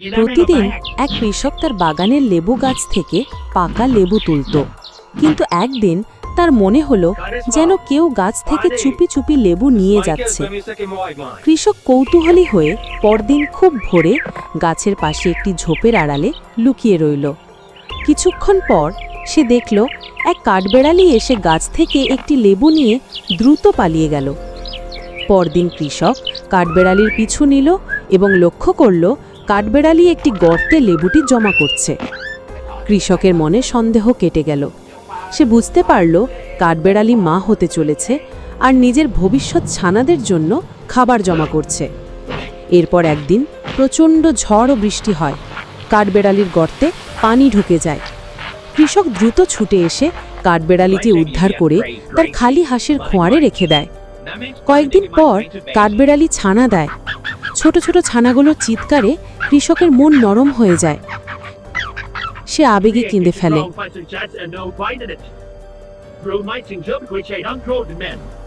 প্রতিদিন এক কৃষক তার বাগানের লেবু গাছ থেকে পাকা লেবু তুলত, কিন্তু একদিন তার মনে হলো যেন কেউ গাছ থেকে চুপি চুপি লেবু নিয়ে যাচ্ছে। কৃষক কৌতূহলী হয়ে পরদিন খুব ভোরে গাছের পাশে একটি ঝোপের আড়ালে লুকিয়ে রইল। কিছুক্ষণ পর সে দেখল এক কাঠবেড়ালি এসে গাছ থেকে একটি লেবু নিয়ে দ্রুত পালিয়ে গেল। পরদিন কৃষক কাঠবেড়ালির পিছু নিল এবং লক্ষ্য করল কাঠবেড়ালি একটি গর্তে লেবুটি জমা করছে। কৃষকের মনে সন্দেহ কেটে গেল। সে বুঝতে পারল কাঠবেড়ালি মা হতে চলেছে আর নিজের ভবিষ্যৎ ছানাদের জন্য খাবার জমা করছে। এরপর একদিন প্রচণ্ড ঝড় ও বৃষ্টি হয়। কাঠবেড়ালির গর্তে পানি ঢুকে যায়। কৃষক দ্রুত ছুটে এসে কাঠবেড়ালিটি উদ্ধার করে তার খালি হাঁসের খোঁয়ারে রেখে দেয়। কয়েকদিন পর কাঠবেড়ালি ছানা দেয়। ছোট ছোট ছানাগুলোর চিৎকারে কৃষকের মন নরম হয়ে যায়। সে আবেগে কেঁদে ফেলে।